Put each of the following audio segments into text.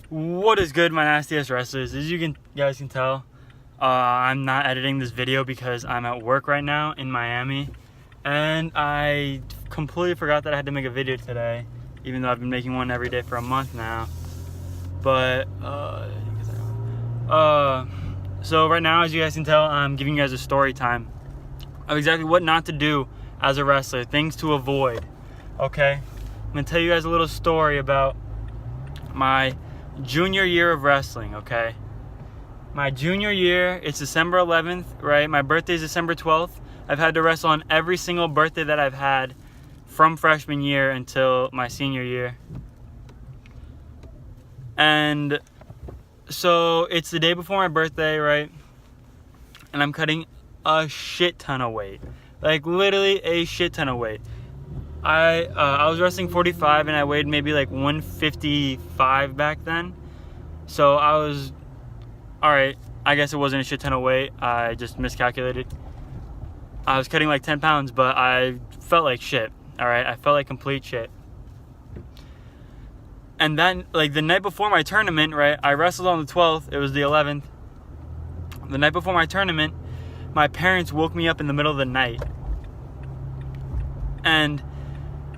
What is good, my nastiest wrestlers? As you guys can tell, I'm not editing this video because I'm at work right now in Miami, and I completely forgot that I had to make a video today, even though I've been making one every day for a month now. But so right now, as you guys can tell, I'm giving you guys a story time of exactly what not to do as a wrestler, things to avoid. Okay, I'm gonna tell you guys a little story about my junior year of wrestling. Okay, my junior year, it's December 11th, right? My birthday is December 12th. I've had to wrestle on every single birthday that I've had from freshman year until my senior year. And so it's the day before my birthday, right? And I'm cutting a shit ton of weight, like literally a shit ton of weight. I was wrestling 45 and I weighed maybe like 155 back then. So I was, alright, I guess it wasn't a shit ton of weight. I just miscalculated. I was cutting like 10 pounds, but I felt like shit. Alright, I felt like complete shit. And then, like the night before my tournament, right, I wrestled on the 12th. It was the 11th. The night before my tournament, my parents woke me up in the middle of the night. And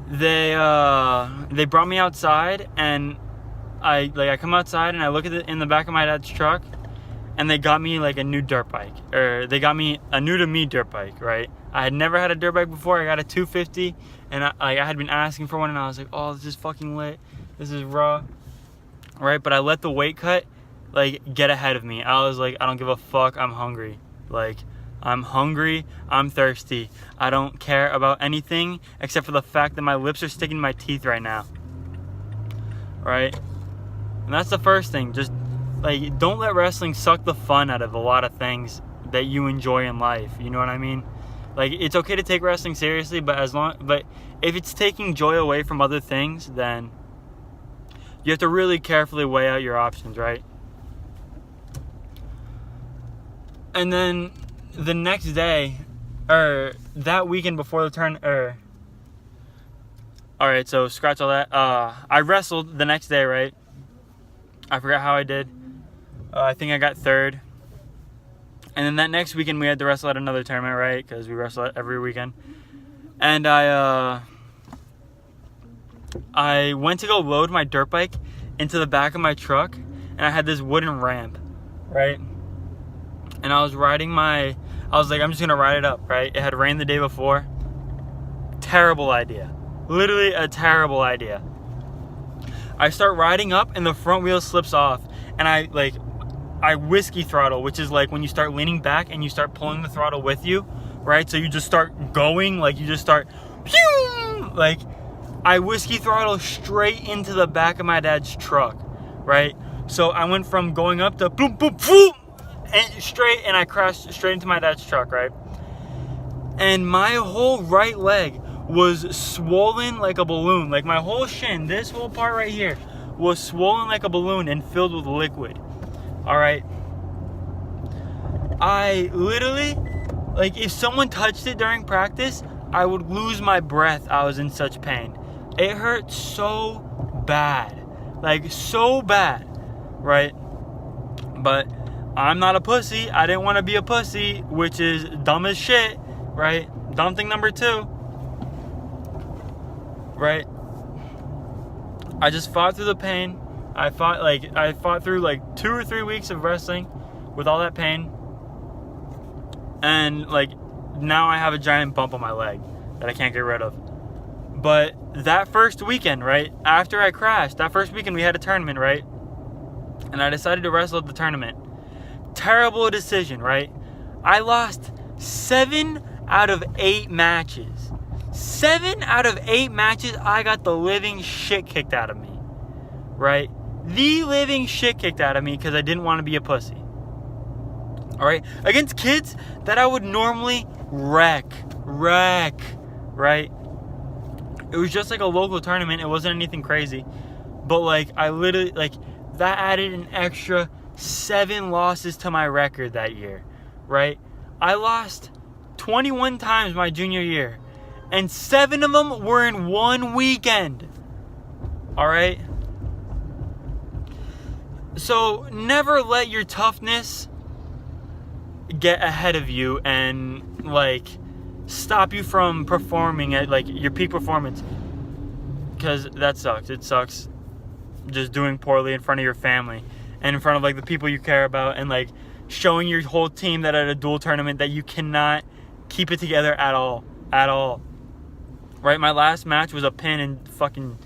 they brought me outside, and I come outside and I look at it in the back of my dad's truck, and they got me like a new dirt bike, or they got me a new to me dirt bike, right? I had never had a dirt bike before. I got a 250, and I had been asking for one, and I was like, oh, this is fucking lit, this is raw, right? But I let the weight cut like get ahead of me. I was like, I don't give a fuck, I'm hungry. Like, I'm hungry, I'm thirsty. I don't care about anything except for the fact that my lips are sticking to my teeth right now. Right? And that's the first thing. Just, like, don't let wrestling suck the fun out of a lot of things that you enjoy in life. You know what I mean? Like, it's okay to take wrestling seriously, but if it's taking joy away from other things, then you have to really carefully weigh out your options, right? And then the next day, or that weekend before the turn, alright, so scratch all that. I wrestled the next day, right? I forgot how I did. I think I got third. And then that next weekend we had to wrestle at another tournament, right? Because we wrestle every weekend. And I went to go load my dirt bike into the back of my truck, and I had this wooden ramp, right? And I was like, I'm just gonna ride it up, right? It had rained the day before. Terrible idea. Literally a terrible idea. I start riding up and the front wheel slips off, and I whiskey throttle, which is like when you start leaning back and you start pulling the throttle with you, right? So you just start going, like you just start, like I whiskey throttle straight into the back of my dad's truck, right? So I went from going up to boom, boom, boom, and I crashed straight into my dad's truck, right? And my whole right leg was swollen like a balloon. Like my whole shin, this whole part right here, was swollen like a balloon and filled with liquid. Alright? I literally, like if someone touched it during practice, I would lose my breath. I was in such pain. It hurt so bad. Like so bad. Right? But I'm not a pussy. I didn't want to be a pussy, which is dumb as shit, right? Dumb thing number 2, right? I just fought through the pain. I fought through like 2 or 3 weeks of wrestling with all that pain, and like now I have a giant bump on my leg that I can't get rid of. But that first weekend, right after I crashed, that first weekend we had a tournament, right? And I decided to wrestle at the tournament. Terrible decision, right? I lost 7 out of 8 matches. 7 out of 8 matches, I got the living shit kicked out of me, right? The living shit kicked out of me because I didn't want to be a pussy. Alright? Against kids that I would normally wreck, right? It was just like a local tournament. It wasn't anything crazy. But like, I literally, like, that added an extra 7 losses to my record that year, right? I lost 21 times my junior year, and 7 of them were in one weekend. All right? So never let your toughness get ahead of you and like stop you from performing at like your peak performance, because that sucks. It sucks just doing poorly in front of your family and in front of like the people you care about, and like showing your whole team that at a duel tournament that you cannot keep it together at all. Right? My last match was a pin in fucking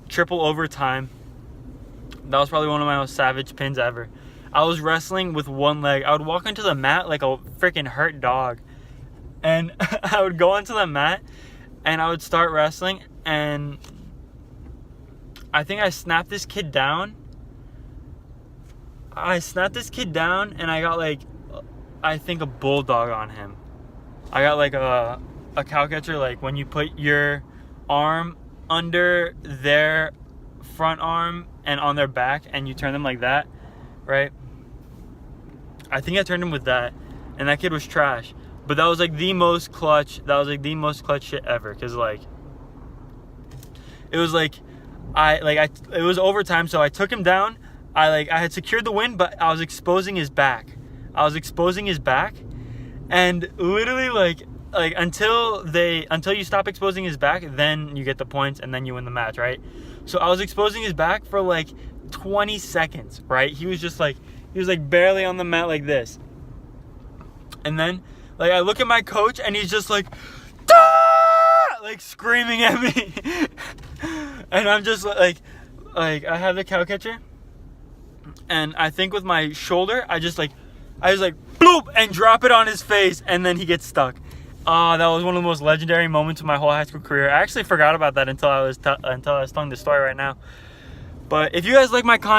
triple overtime. That was probably one of my most savage pins ever. I was wrestling with one leg. I would walk into the mat like a freaking hurt dog. And I would go onto the mat and I would start wrestling, and I think I snapped this kid down. And I got like, I think a bulldog on him. I got like a cow catcher, like when you put your arm under their front arm and on their back and you turn them like that, right? I think I turned him with that, and that kid was trash. But that was like the most clutch shit ever, because like it was like it was overtime, so I took him down. I had secured the win, but I was exposing his back. And literally like until you stop exposing his back, then you get the points and then you win the match, right? So I was exposing his back for like 20 seconds, right? He was barely on the mat like this. And then like I look at my coach and he's just like, "Dah!" like screaming at me. And I'm just like I have the cow catcher, and I think with my shoulder I just bloop and drop it on his face, and then he gets stuck. That was one of the most legendary moments of my whole high school career. I actually forgot about that until I was telling the story right now. But if you guys like my content,